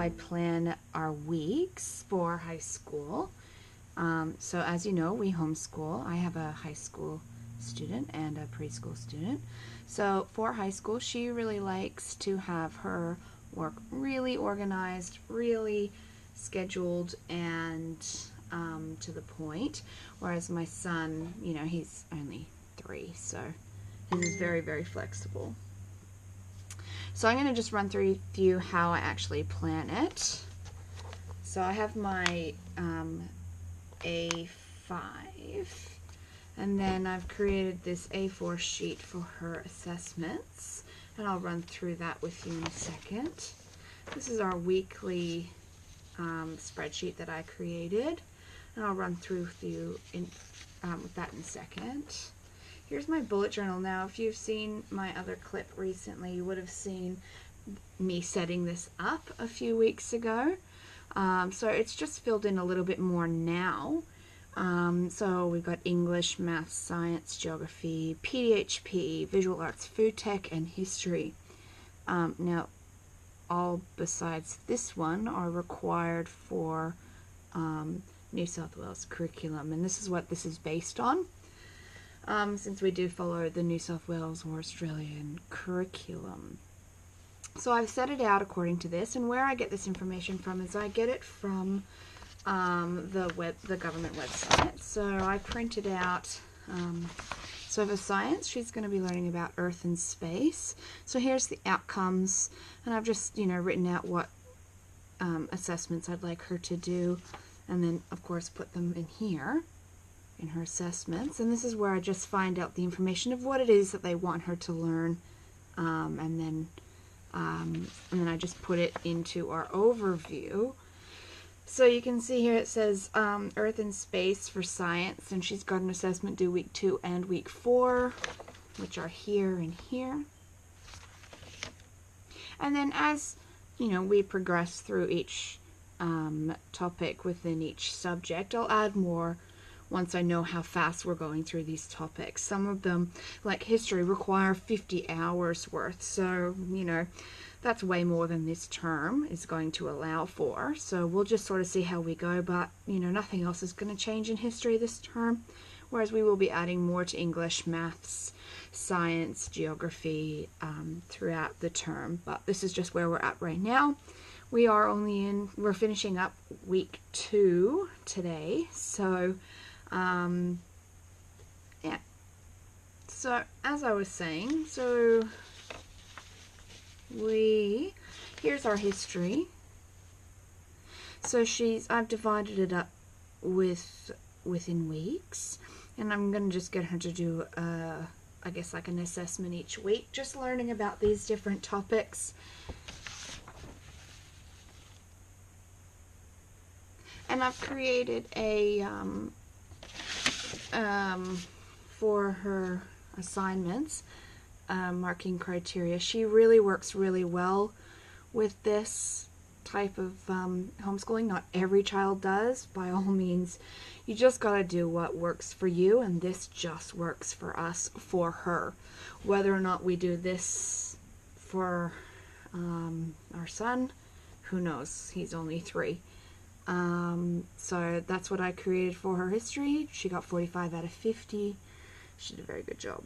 I plan our weeks for high school. So as you know, we homeschool. I have a high school student and a preschool student. So for high school, she really likes to have her work really organized, really scheduled, and to the point. Whereas my son, you know, he's only 3, so his is very, very flexible. So I'm going to just run through with you how I actually plan it. So I have my A5, and then I've created this A4 sheet for her assessments, and I'll run through that with you in a second. This is our weekly spreadsheet that I created, and I'll run through with you with that in a second. Here's my bullet journal. Now, if you've seen my other clip recently, you would have seen me setting this up a few weeks ago. So it's just filled in a little bit more now. So we've got English, Math, Science, Geography, PDHP, Visual Arts, Food Tech, and History. Now, all besides this one are required for New South Wales curriculum, and this is what this is based on. Since we do follow the New South Wales or Australian curriculum. So I've set it out according to this, and where I get this information from is I get it from the government website. So I printed out, so for science, she's going to be learning about Earth and space. So here's the outcomes, and I've just, you know, written out what assessments I'd like her to do, and then of course put them in here in her assessments. And this is where I just find out the information of what it is that they want her to learn, and then I just put it into our overview. So you can see here it says Earth and Space for science, and she's got an assessment due week 2 and week 4, which are here and here. And then as you know, we progress through each topic within each subject, I'll add more once I know how fast we're going through these topics. Some of them, like history, require 50 hours worth, so, you know, that's way more than this term is going to allow for. So we'll just sort of see how we go, but, you know, nothing else is going to change in history this term, whereas we will be adding more to English, Maths, Science, Geography throughout the term. But this is just where we're at right now. We're finishing up week 2 today, so yeah. So as I was saying, so here's our history. So I've divided it up within weeks, and I'm going to just get her to do I guess like an assessment each week, just learning about these different topics. And I've created a for her assignments, marking criteria. She really works really well with this type of homeschooling. Not every child does, by all means. You just gotta do what works for you, and this just works for us, for her. Whether or not we do this for our son, who knows? He's only 3. So that's what I created for her history. She got 45 out of 50. She did a very good job.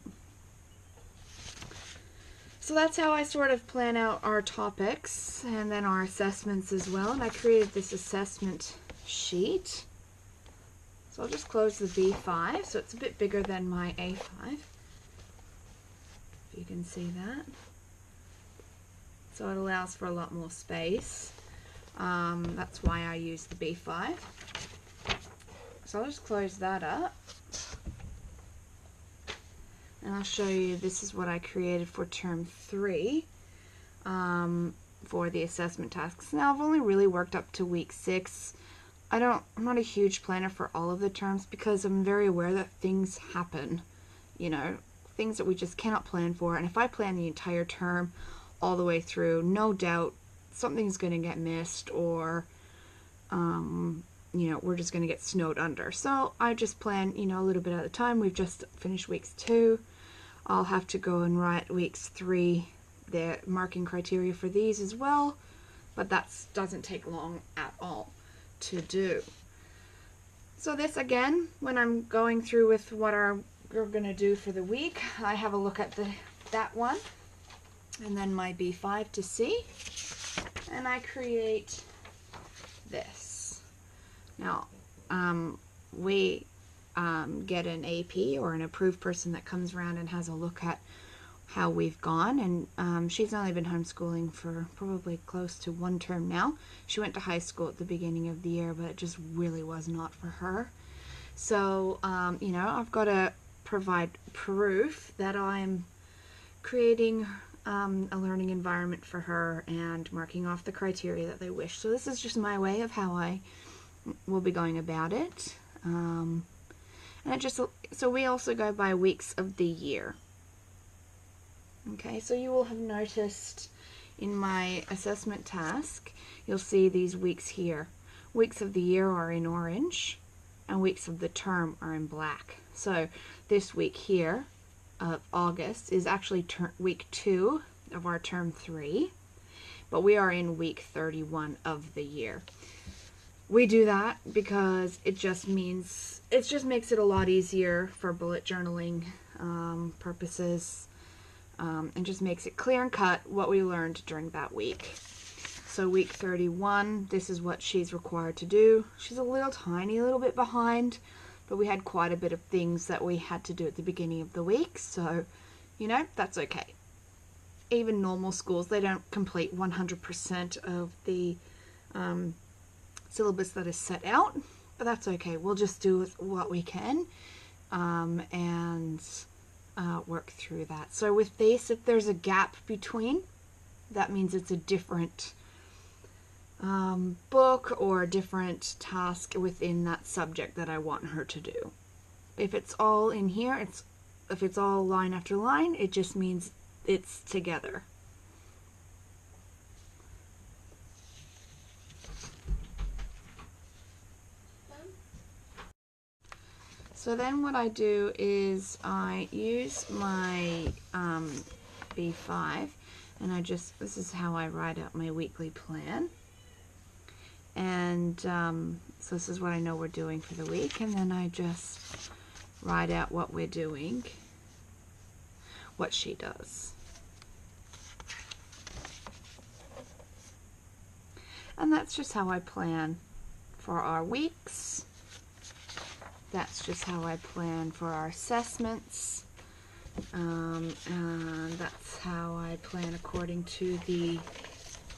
So that's how I sort of plan out our topics and then our assessments as well. And I created this assessment sheet. So I'll just close the B5. So it's a bit bigger than my A5. If you can see that. So it allows for a lot more space. That's why I use the B5. So I'll just close that up. And I'll show you, this is what I created for term 3 for the assessment tasks. Now I've only really worked up to week 6. I'm not a huge planner for all of the terms because I'm very aware that things happen, you know, things that we just cannot plan for. And if I plan the entire term all the way through, no doubt something's going to get missed, or you know, we're just going to get snowed under. So I just plan, you know, a little bit at a time. We've just finished weeks 2. I'll have to go and write weeks 3, the marking criteria for these as well. but that doesn't take long at all to do. So this again, when I'm going through with what we're going to do for the week, I have a look at that one, and then my B5 to C, and I create this. Now, we get an AP or an approved person that comes around and has a look at how we've gone, and she's only been homeschooling for probably close to 1 term now. She went to high school at the beginning of the year, but it just really was not for her. So, you know, I've got to provide proof that I'm creating a learning environment for her and marking off the criteria that they wish. So this is just my way of how I will be going about it. And so we also go by weeks of the year. Okay, so you will have noticed in my assessment task, you'll see these weeks here. Weeks of the year are in orange, and weeks of the term are in black. So this week here of August is actually week 2 of our term 3, but we are in week 31 of the year. We do that because it just makes it a lot easier for bullet journaling purposes. And just makes it clear and cut what we learned during that week. So week 31, this is what she's required to do. She's a little bit behind, but we had quite a bit of things that we had to do at the beginning of the week. So, you know, that's okay. Even normal schools, they don't complete 100% of the syllabus that is set out, but that's okay. We'll just do what we can, and work through that. So with this, if there's a gap between, that means it's a different book or a different task within that subject that I want her to do. If it's all in here, if it's all line after line, it just means it's together. So then what I do is I use my B5, and this is how I write out my weekly plan. And so this is what I know we're doing for the week, and then I just write out what we're doing, what she does. And that's just how I plan for our weeks. That's just how I plan for our assessments, and that's how I plan according to the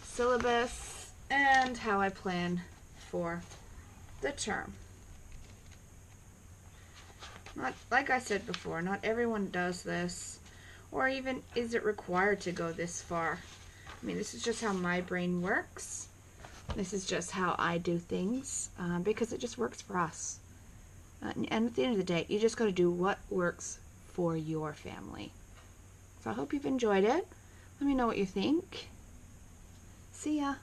syllabus, and how I plan for the term. Like I said before, not everyone does this, or even is it required to go this far. I mean, this is just how my brain works. This is just how I do things, because it just works for us. And at the end of the day, you just got to do what works for your family. So I hope you've enjoyed it. Let me know what you think. See ya.